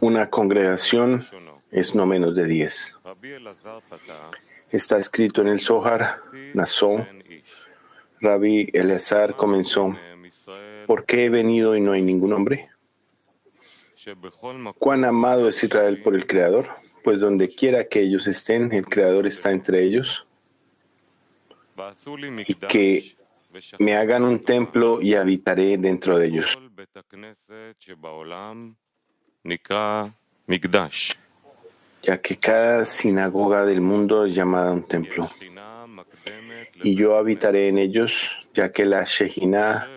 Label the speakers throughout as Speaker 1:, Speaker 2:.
Speaker 1: Una congregación es no menos de 10. Está escrito en el Zohar, Nazó, Rabbi Eleazar comenzó: ¿por qué he venido y no hay ningún hombre? ¿Cuán amado es Israel por el Creador? Pues donde quiera que ellos estén, el Creador está entre ellos. Y que me hagan un templo y habitaré dentro de ellos. Ya que cada sinagoga del mundo es llamada un templo. Y yo habitaré en ellos, ya que la Shejiná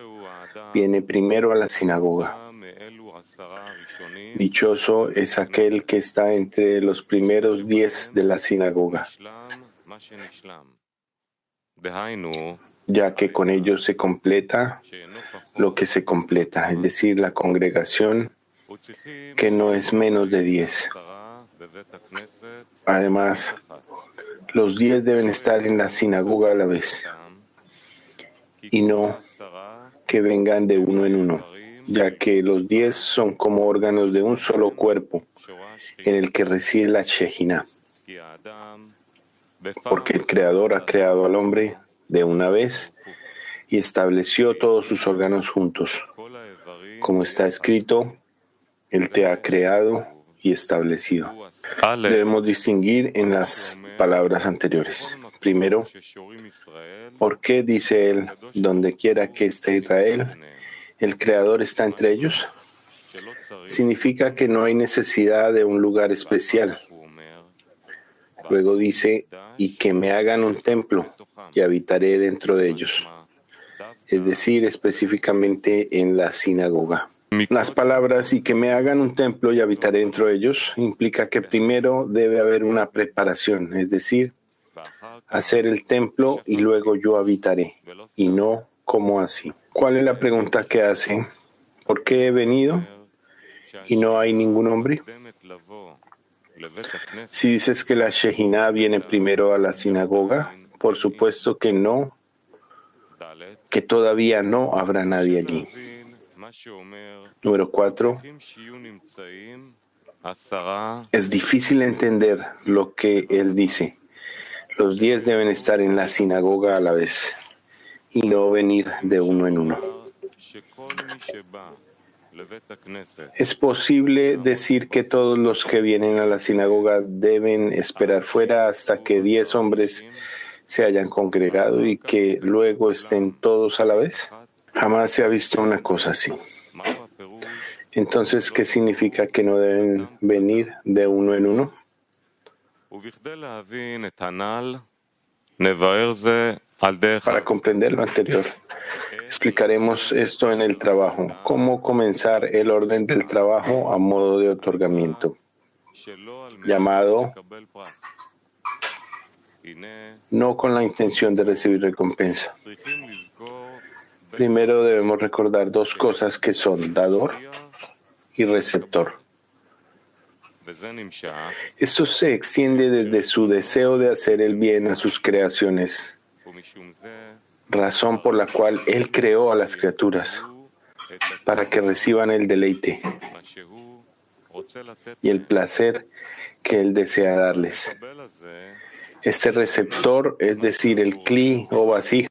Speaker 1: viene primero a la sinagoga. Dichoso es aquel que está entre los primeros 10 de la sinagoga, ya que con ellos se completa lo que se completa, es decir, la congregación, que no es menos de 10. Además, los 10 deben estar en la sinagoga a la vez, y no que vengan de uno en uno, ya que los 10 son como órganos de un solo cuerpo, en el que reside la Shejiná. Porque el Creador ha creado al hombre de una vez y estableció todos sus órganos juntos. Como está escrito, Él te ha creado y establecido. Debemos distinguir en las palabras anteriores. Primero, ¿por qué dice Él, donde quiera que esté Israel, el Creador está entre ellos? Significa que no hay necesidad de un lugar especial. Luego dice, y que me hagan un templo y habitaré dentro de ellos. Es decir, específicamente en la sinagoga. Las palabras y que me hagan un templo y habitaré dentro de ellos implica que primero debe haber una preparación, es decir, hacer el templo y luego yo habitaré, y no como así. ¿Cuál es la pregunta que hace? ¿Por qué he venido y no hay ningún hombre? Si dices que la Shejiná viene primero a la sinagoga, por supuesto que no, que todavía no habrá nadie allí. Número 4. Es difícil entender lo que él dice. Los 10 deben estar en la sinagoga a la vez y no venir de uno en uno. ¿Es posible decir que todos los que vienen a la sinagoga deben esperar fuera hasta que 10 hombres se hayan congregado y que luego estén todos a la vez? Jamás se ha visto una cosa así. Entonces, ¿qué significa que no deben venir de uno en uno? Para comprender lo anterior, explicaremos esto en el trabajo. ¿Cómo comenzar el orden del trabajo a modo de otorgamiento? Llamado no con la intención de recibir recompensa. Primero debemos recordar dos cosas que son dador y receptor. Esto se extiende desde su deseo de hacer el bien a sus creaciones, razón por la cual Él creó a las criaturas, para que reciban el deleite y el placer que Él desea darles. Este receptor, es decir, el Kli o vasija,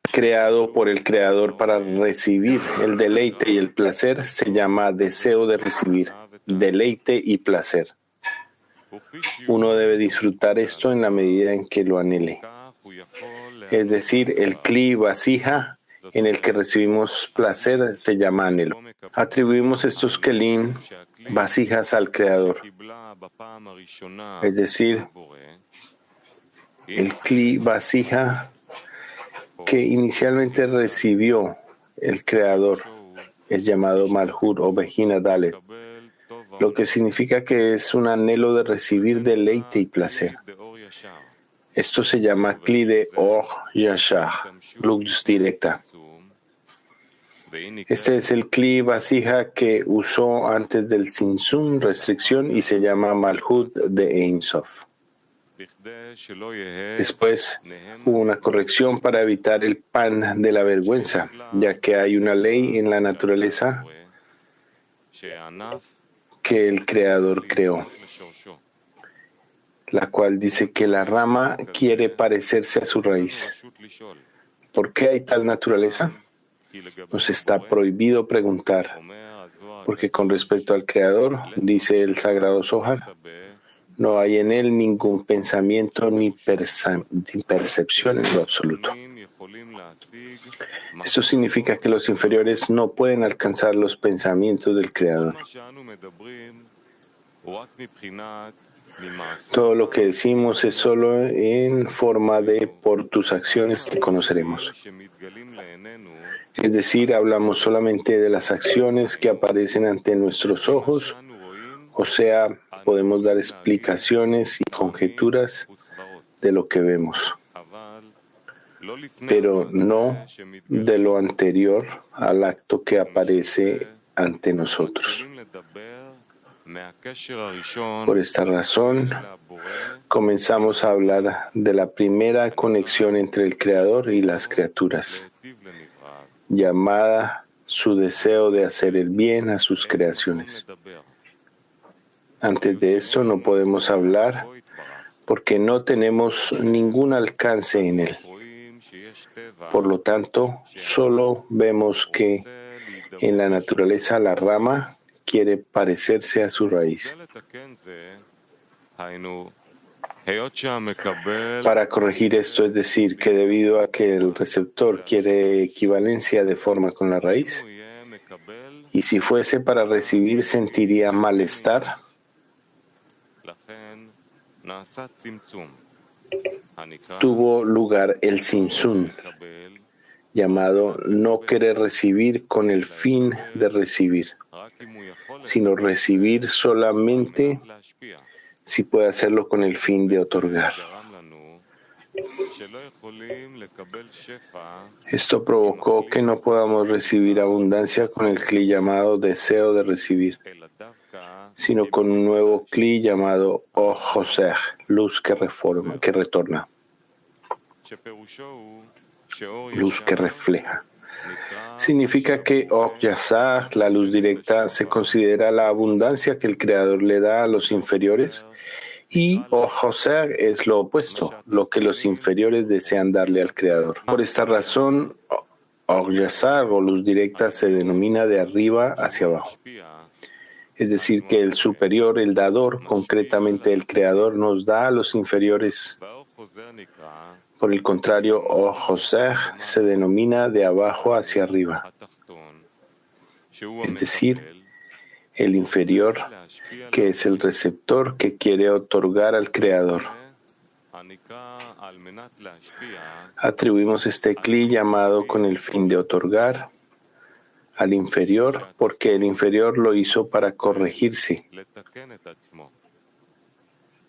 Speaker 1: creado por el Creador para recibir el deleite y el placer, se llama deseo de recibir, deleite y placer. Uno debe disfrutar esto en la medida en que lo anhele. Es decir, el Kli vasija en el que recibimos placer se llama anhelo. Atribuimos estos kelim, vasijas, al Creador. Es decir, el Kli vasija que inicialmente recibió el Creador es llamado Malhut o Bejina Dalet, lo que significa que es un anhelo de recibir deleite y placer. Esto se llama Kli de Or Yashar, luz directa. Este es el Kli vasija que usó antes del Tzimtzum, restricción, y se llama Malhut de Ein Sof. Después hubo una corrección para evitar el pan de la vergüenza, ya que hay una ley en la naturaleza que el Creador creó, la cual dice que la rama quiere parecerse a su raíz. ¿Por qué hay tal naturaleza? Nos está prohibido preguntar, porque con respecto al Creador, dice el Sagrado Zohar, no hay en él ningún pensamiento ni percepción en lo absoluto. Esto significa que los inferiores no pueden alcanzar los pensamientos del Creador. Todo lo que decimos es solo en forma de por tus acciones te conoceremos. Es decir, hablamos solamente de las acciones que aparecen ante nuestros ojos, o sea, podemos dar explicaciones y conjeturas de lo que vemos, pero no de lo anterior al acto que aparece ante nosotros. Por esta razón, comenzamos a hablar de la primera conexión entre el Creador y las criaturas, llamada su deseo de hacer el bien a sus creaciones. Antes de esto no podemos hablar porque no tenemos ningún alcance en él. Por lo tanto, solo vemos que en la naturaleza la rama quiere parecerse a su raíz. Para corregir esto, es decir, que debido a que el receptor quiere equivalencia de forma con la raíz, y si fuese para recibir sentiría malestar, tuvo lugar el Tzimtzum, llamado no querer recibir con el fin de recibir, sino recibir solamente si puede hacerlo con el fin de otorgar. Esto provocó que no podamos recibir abundancia con el kli llamado deseo de recibir, sino con un nuevo kli llamado Oh Hoser, luz que retorna, luz que refleja. Significa que Oh Yasar, la luz directa, se considera la abundancia que el Creador le da a los inferiores, y Oh Hoser es lo opuesto, lo que los inferiores desean darle al Creador. Por esta razón, Oh Yasar o luz directa se denomina de arriba hacia abajo. Es decir, que el superior, el dador, concretamente el Creador, nos da a los inferiores. Por el contrario, Oh Hoser se denomina de abajo hacia arriba. Es decir, el inferior, que es el receptor que quiere otorgar al Creador. Atribuimos este kli llamado con el fin de otorgar al inferior, porque el inferior lo hizo para corregirse,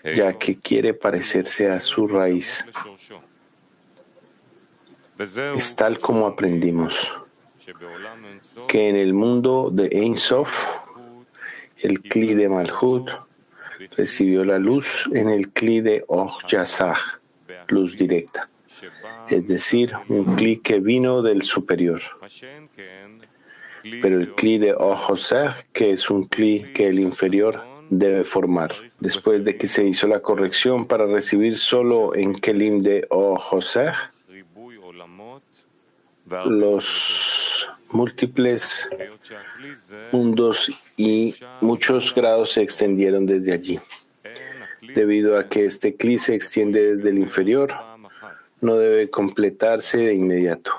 Speaker 1: ya que quiere parecerse a su raíz. Es tal como aprendimos que en el mundo de Ein Sof, el kli de Malhut recibió la luz en el kli de Oh Yasar, luz directa, es decir, un kli que vino del superior. Pero el kli de Oh Hoser, que es un kli que el inferior debe formar, después de que se hizo la corrección para recibir solo en kelim de Oh Hoser, los múltiples mundos y muchos grados se extendieron desde allí. Debido a que este kli se extiende desde el inferior, no debe completarse de inmediato,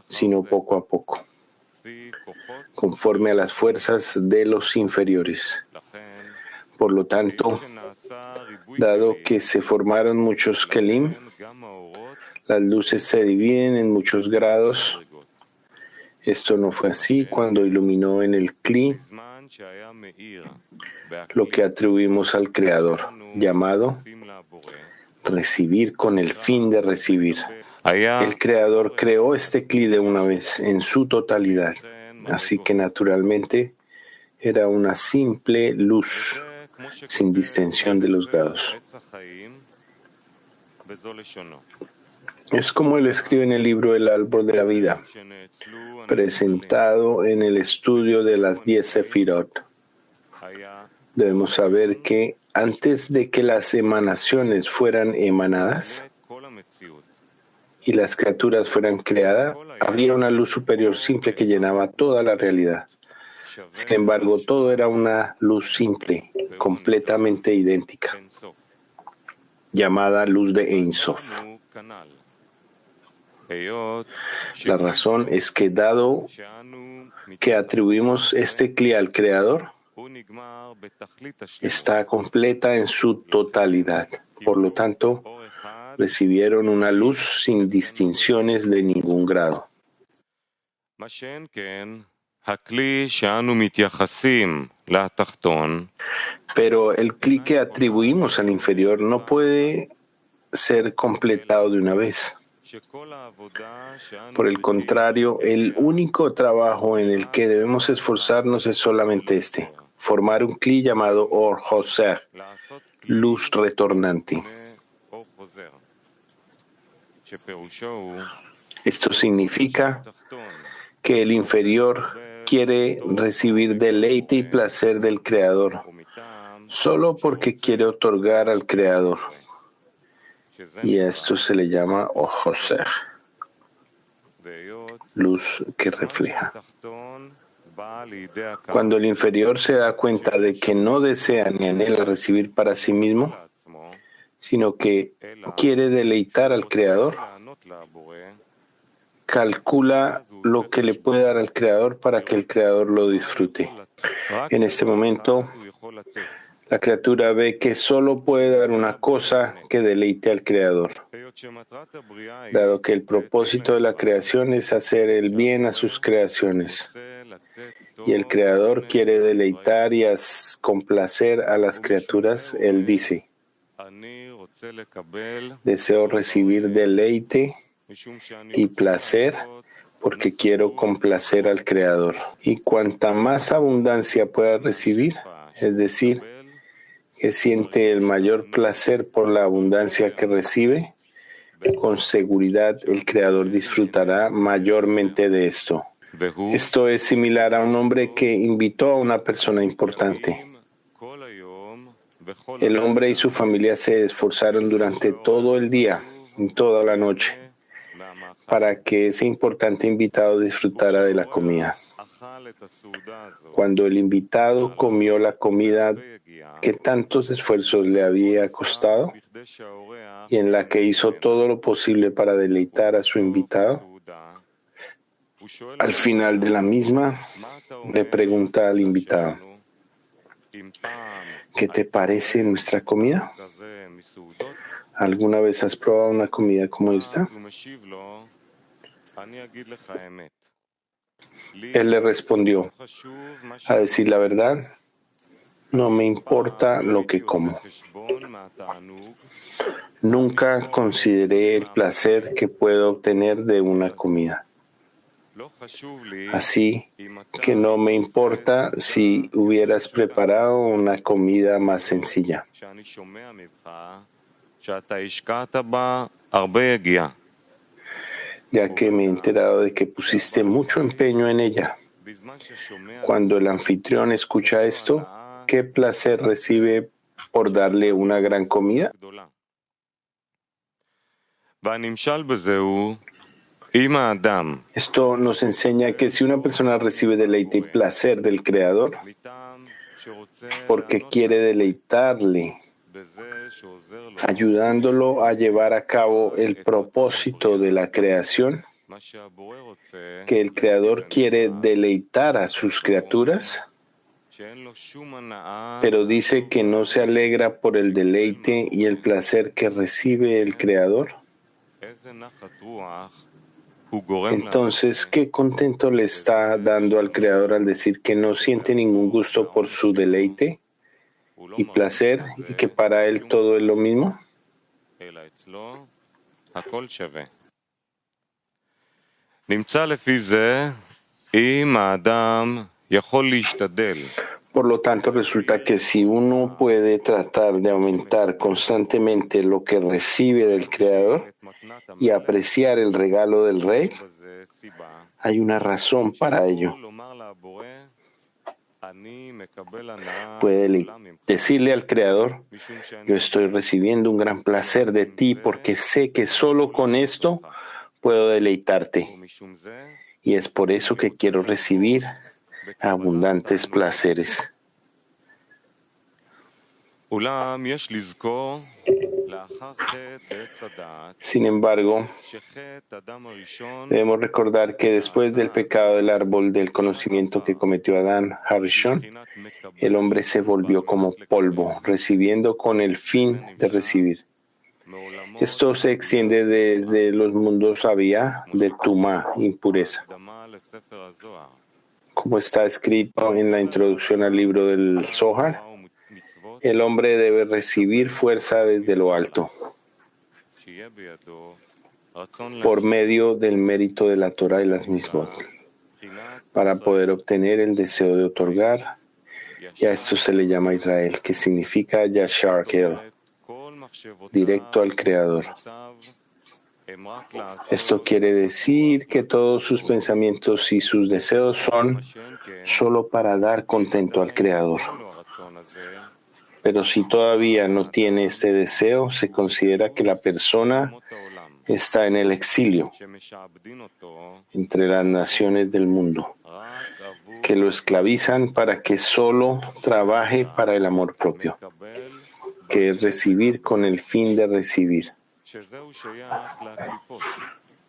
Speaker 1: sino poco a poco, conforme a las fuerzas de los inferiores. Por lo tanto, dado que se formaron muchos kelim, las luces se dividen en muchos grados. Esto no fue así cuando iluminó en el kli lo que atribuimos al Creador, llamado recibir con el fin de recibir. El Creador creó este kli de una vez, en su totalidad, así que naturalmente era una simple luz, sin distinción de los grados. Es como él escribe en el libro El árbol de la vida, presentado en el estudio de las 10 sefirot. Debemos saber que antes de que las emanaciones fueran emanadas y las criaturas fueran creadas, había una luz superior simple que llenaba toda la realidad. Sin embargo, todo era una luz simple, completamente idéntica, llamada luz de Ein Sof. La razón es que dado que atribuimos este cli al Creador, está completa en su totalidad. Por lo tanto, recibieron una luz sin distinciones de ningún grado. Pero el cli que atribuimos al inferior no puede ser completado de una vez. Por el contrario, el único trabajo en el que debemos esforzarnos es solamente este: formar un cli llamado Or Hoser, luz retornante. Esto significa que el inferior quiere recibir deleite y placer del Creador, solo porque quiere otorgar al Creador. Y a esto se le llama Ojoser, luz que refleja. Cuando el inferior se da cuenta de que no desea ni anhela recibir para sí mismo, sino que quiere deleitar al Creador, calcula lo que le puede dar al Creador para que el Creador lo disfrute. En este momento, la criatura ve que solo puede dar una cosa que deleite al Creador. Dado que el propósito de la creación es hacer el bien a sus creaciones, y el Creador quiere deleitar y complacer a las criaturas, él dice: deseo recibir deleite y placer porque quiero complacer al Creador. Y cuanta más abundancia pueda recibir, es decir, que siente el mayor placer por la abundancia que recibe, con seguridad el Creador disfrutará mayormente de esto. Esto es similar a un hombre que invitó a una persona importante. El hombre y su familia se esforzaron durante todo el día y toda la noche para que ese importante invitado disfrutara de la comida. Cuando el invitado comió la comida que tantos esfuerzos le había costado y en la que hizo todo lo posible para deleitar a su invitado, al final de la misma le pregunta al invitado: ¿qué te parece nuestra comida? ¿Alguna vez has probado una comida como esta? Él le respondió: a decir la verdad, no me importa lo que como. Nunca consideré el placer que puedo obtener de una comida. Así que no me importa si hubieras preparado una comida más sencilla. Ya que me he enterado de que pusiste mucho empeño en ella. Cuando el anfitrión escucha esto, ¿qué placer recibe por darle una gran comida? Esto nos enseña que si una persona recibe deleite y placer del Creador, porque quiere deleitarle, ayudándolo a llevar a cabo el propósito de la creación, que el Creador quiere deleitar a sus criaturas, pero dice que no se alegra por el deleite y el placer que recibe el Creador. Entonces, ¿qué contento le está dando al Creador al decir que no siente ningún gusto por su deleite y placer y que para él todo es lo mismo? Por lo tanto, resulta que si uno puede tratar de aumentar constantemente lo que recibe del Creador y apreciar el regalo del Rey, hay una razón para ello. Puede decirle al Creador: yo estoy recibiendo un gran placer de ti porque sé que solo con esto puedo deleitarte. Y es por eso que quiero recibir abundantes placeres. Sin embargo, debemos recordar que después del pecado del árbol del conocimiento que cometió Adán Harishon, el hombre se volvió como polvo, recibiendo con el fin de recibir. Esto se extiende desde los mundos Abiyá de Tumá, impureza. Como está escrito en la introducción al libro del Zohar, el hombre debe recibir fuerza desde lo alto, por medio del mérito de la Torah y las Misbot, para poder obtener el deseo de otorgar, y a esto se le llama Israel, que significa Yashar Kel, directo al Creador. Esto quiere decir que todos sus pensamientos y sus deseos son solo para dar contento al Creador. Pero si todavía no tiene este deseo, se considera que la persona está en el exilio entre las naciones del mundo, que lo esclavizan para que solo trabaje para el amor propio, que es recibir con el fin de recibir.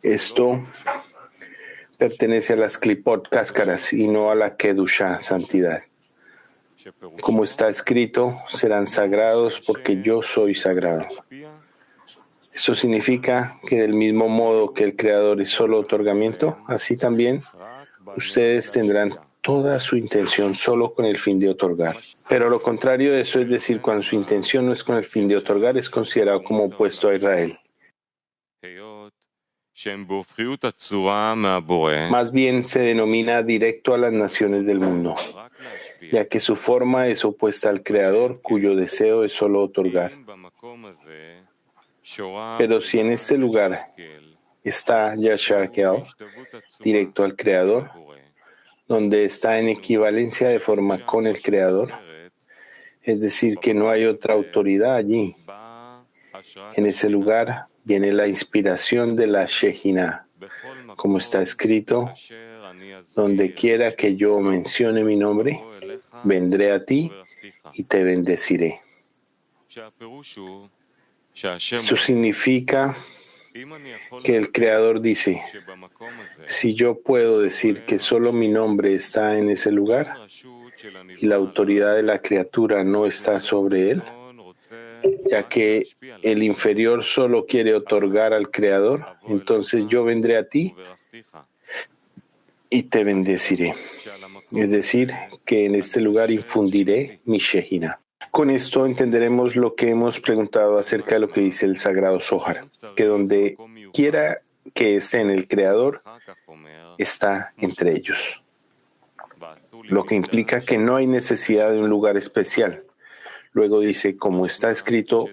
Speaker 1: Esto pertenece a las klipot, cáscaras, y no a la kedusha, santidad. Como está escrito, serán sagrados porque yo soy sagrado. Esto significa que del mismo modo que el Creador es solo otorgamiento, así también ustedes tendrán toda su intención solo con el fin de otorgar. Pero lo contrario de eso, es decir, cuando su intención no es con el fin de otorgar, es considerado como opuesto a Israel. Más bien se denomina directo a las naciones del mundo, ya que su forma es opuesta al Creador, cuyo deseo es solo otorgar. Pero si en este lugar está Yashar Kel, directo al Creador, donde está en equivalencia de forma con el Creador, es decir, que no hay otra autoridad allí, en ese lugar viene la inspiración de la Shejinah, como está escrito: donde quiera que yo mencione mi nombre, vendré a ti y te bendeciré. Esto significa que el Creador dice: si yo puedo decir que solo mi nombre está en ese lugar y la autoridad de la criatura no está sobre él, ya que el inferior solo quiere otorgar al Creador, entonces yo vendré a ti y te bendeciré. Es decir, que en este lugar infundiré mi Shejinah. Con esto entenderemos lo que hemos preguntado acerca de lo que dice el Sagrado Zohar, que donde quiera que esté en el Creador, está entre ellos. Lo que implica que no hay necesidad de un lugar especial. Luego dice, como está escrito,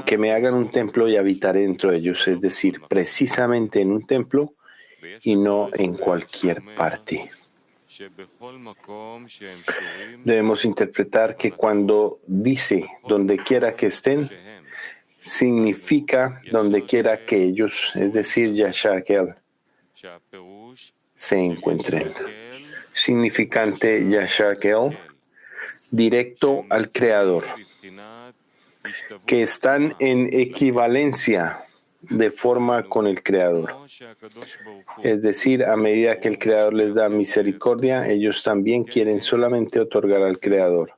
Speaker 1: que me hagan un templo y habitaré dentro de ellos, es decir, precisamente en un templo y no en cualquier parte. Debemos interpretar que cuando dice donde quiera que estén, significa donde quiera que ellos, es decir, Yashar Kel, se encuentren. Significante Yashar Kel, directo al Creador, que están en equivalencia de forma con el Creador. Es decir, a medida que el Creador les da misericordia, ellos también quieren solamente otorgar al Creador.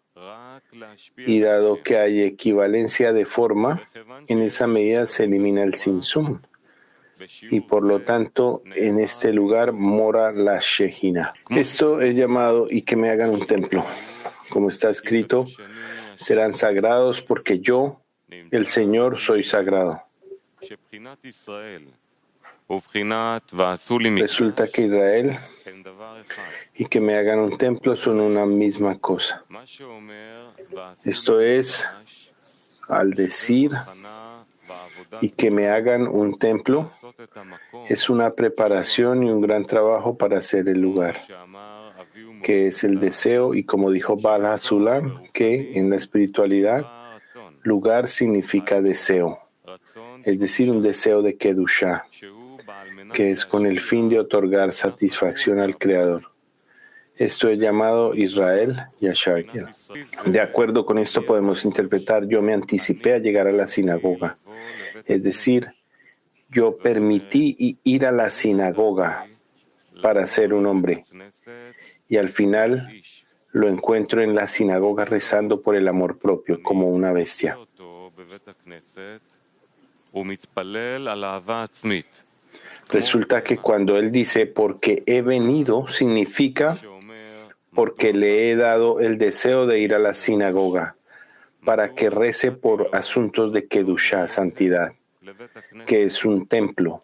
Speaker 1: Y dado que hay equivalencia de forma, en esa medida se elimina el Tzimtzum. Y por lo tanto, en este lugar mora la Shejinah. Esto es llamado y que me hagan un templo. Como está escrito, serán sagrados porque yo, el Señor, soy sagrado. Resulta que Israel y que me hagan un templo son una misma cosa. Esto es, al decir y que me hagan un templo es una preparación y un gran trabajo para hacer el lugar, que es el deseo, y como dijo Baal HaSulam, que en la espiritualidad lugar significa deseo, es decir, un deseo de Kedushá, que es con el fin de otorgar satisfacción al Creador. Esto es llamado Israel Yashar. De acuerdo con esto podemos interpretar: yo me anticipé a llegar a la sinagoga, es decir, yo permití ir a la sinagoga para ser un hombre, y al final lo encuentro en la sinagoga rezando por el amor propio como una bestia. Resulta que cuando él dice porque he venido, significa porque le he dado el deseo de ir a la sinagoga para que rece por asuntos de Kedushá, santidad, que es un templo,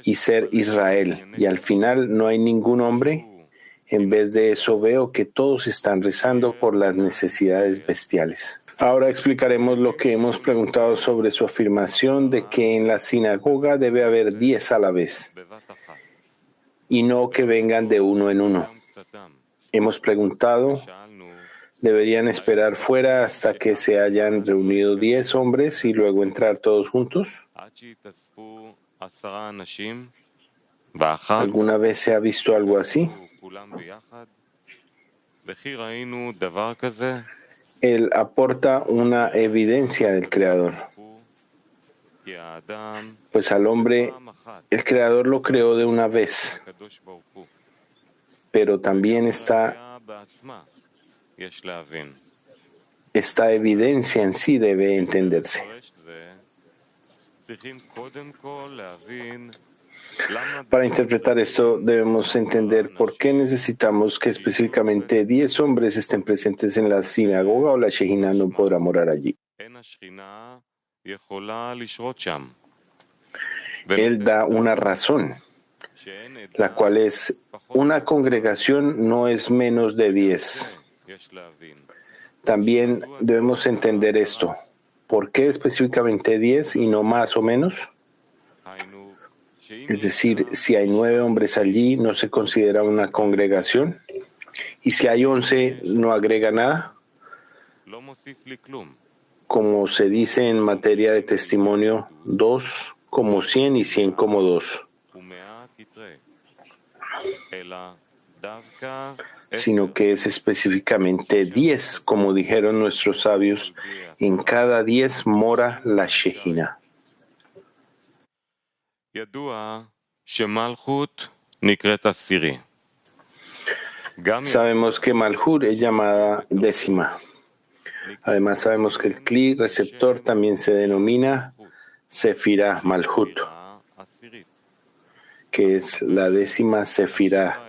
Speaker 1: y ser Israel, y al final no hay ningún hombre. En vez de eso veo que todos están rezando por las necesidades bestiales. Ahora explicaremos lo que hemos preguntado sobre su afirmación de que en la sinagoga debe haber 10 a la vez, y no que vengan de uno en uno. Hemos preguntado, ¿deberían esperar fuera hasta que se hayan reunido 10 hombres y luego entrar todos juntos? ¿Alguna vez se ha visto algo así? Él aporta una evidencia del Creador. Pues al hombre, el Creador lo creó de una vez, pero también esta evidencia en sí debe entenderse. Para interpretar esto, debemos entender por qué necesitamos que específicamente 10 hombres estén presentes en la sinagoga, o la Shejina no podrá morar allí. Él da una razón, la cual es: una congregación no es menos de 10. También debemos entender esto. ¿Por qué específicamente 10 y no más o menos? Es decir, si hay 9 hombres allí, ¿no se considera una congregación? Y si hay 11, ¿no agrega nada? Como se dice en materia de testimonio, 2 como 100 y 100 como 2. Sino que es específicamente 10, como dijeron nuestros sabios: en cada 10 mora la Shejina. Sabemos que Malhut es llamada décima. Además sabemos que el Kli receptor también se denomina Sefirah Malhut, que es la décima Sefirah,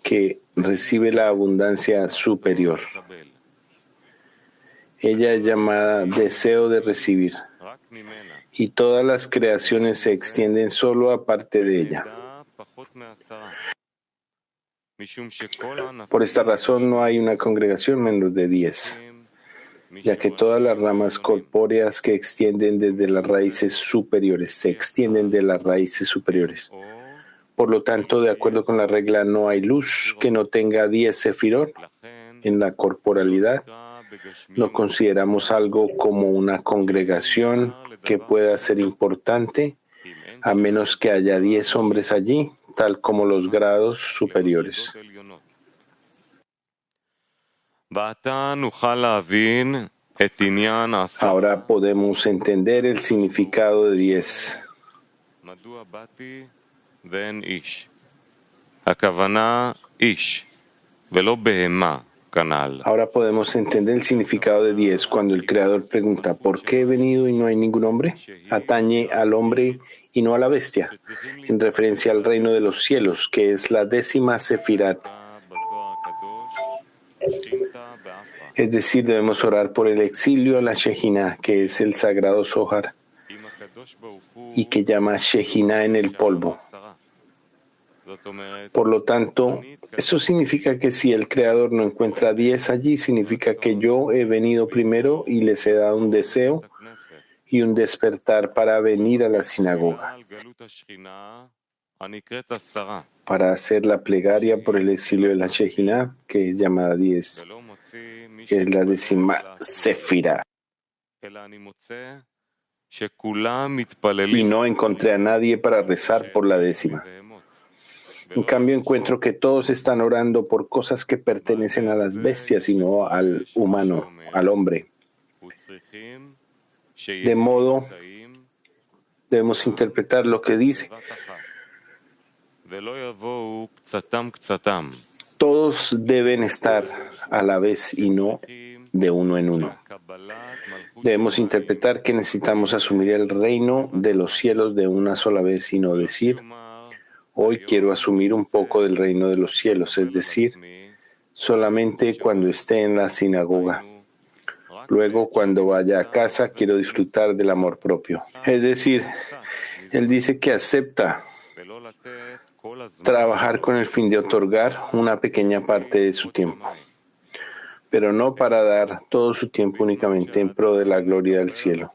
Speaker 1: que recibe la abundancia superior. Ella es llamada deseo de recibir, y todas las creaciones se extienden solo aparte de ella. Por esta razón no hay una congregación menos de 10, ya que todas las ramas corpóreas que extienden desde las raíces superiores se extienden de las raíces superiores. Por lo tanto, de acuerdo con la regla, no hay luz que no tenga 10 sefirot. En la corporalidad no consideramos algo como una congregación que pueda ser importante a menos que haya 10 hombres allí, tal como los grados superiores. Ahora podemos entender el significado de 10. Ahora podemos entender el significado de 10 cuando el Creador pregunta: ¿por qué he venido y no hay ningún hombre? Atañe al hombre y no a la bestia, en referencia al reino de los cielos, que es la décima Sefirat. Es decir, debemos orar por el exilio a la Shejina, que es el sagrado Zohar, y que llama Shejina en el polvo. Por lo tanto, eso significa que si el Creador no encuentra 10 allí, significa que yo he venido primero y les he dado un deseo, y un despertar para venir a la sinagoga, para hacer la plegaria por el exilio de la Shejina, que es llamada 10, que es la 10ª Sefira. Y no encontré a nadie para rezar por la 10ª. En cambio, encuentro que todos están orando por cosas que pertenecen a las bestias y no al humano, al hombre. De modo, debemos interpretar lo que dice. Todos deben estar a la vez y no de uno en uno. Debemos interpretar que necesitamos asumir el reino de los cielos de una sola vez y no decir, hoy quiero asumir un poco del reino de los cielos, es decir, solamente cuando esté en la sinagoga. Luego, cuando vaya a casa, quiero disfrutar del amor propio. Es decir, él dice que acepta trabajar con el fin de otorgar una pequeña parte de su tiempo, pero no para dar todo su tiempo únicamente en pro de la gloria del cielo.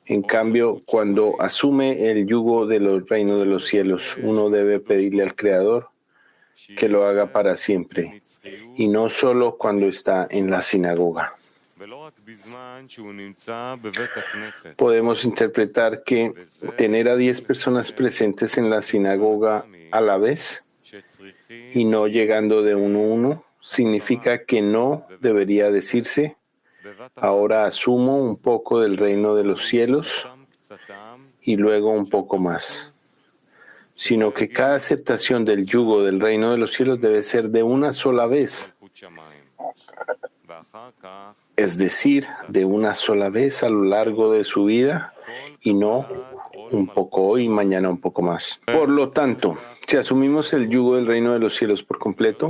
Speaker 1: En cambio, cuando asume el yugo del reino de los cielos, uno debe pedirle al Creador que lo haga para siempre, y no solo cuando está en la sinagoga. Podemos interpretar que tener a 10 personas presentes en la sinagoga a la vez y no llegando de uno a uno significa que no debería decirse, ahora asumo un poco del reino de los cielos y luego un poco más, sino que cada aceptación del yugo del reino de los cielos debe ser de una sola vez, es decir, de una sola vez a lo largo de su vida y no un poco hoy y mañana un poco más. Por lo tanto, si asumimos el yugo del reino de los cielos por completo,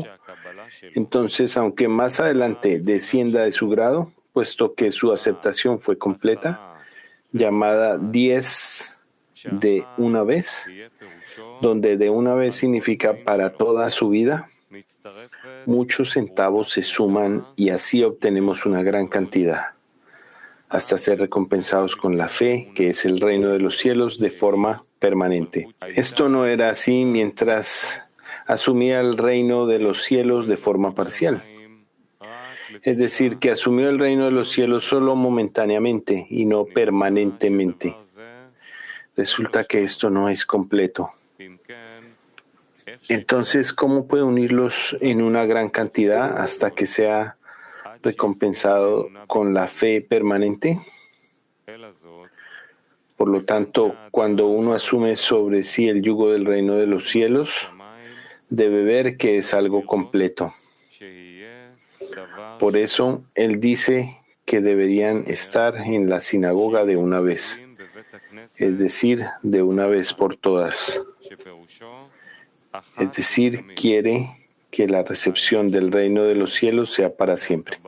Speaker 1: entonces, aunque más adelante descienda de su grado, puesto que su aceptación fue completa, llamada 10 de una vez, donde de una vez significa para toda su vida, muchos centavos se suman y así obtenemos una gran cantidad, hasta ser recompensados con la fe, que es el reino de los cielos, de forma permanente. Esto no era así mientras asumía el reino de los cielos de forma parcial. Es decir, que asumió el reino de los cielos solo momentáneamente y no permanentemente. Resulta que esto no es completo. Entonces, ¿cómo puede unirlos en una gran cantidad hasta que sea recompensado con la fe permanente? Por lo tanto, cuando uno asume sobre sí el yugo del reino de los cielos, debe ver que es algo completo. Por eso, él dice que deberían estar en la sinagoga de una vez, es decir, de una vez por todas. Es decir, quiere que la recepción del reino de los cielos sea para siempre.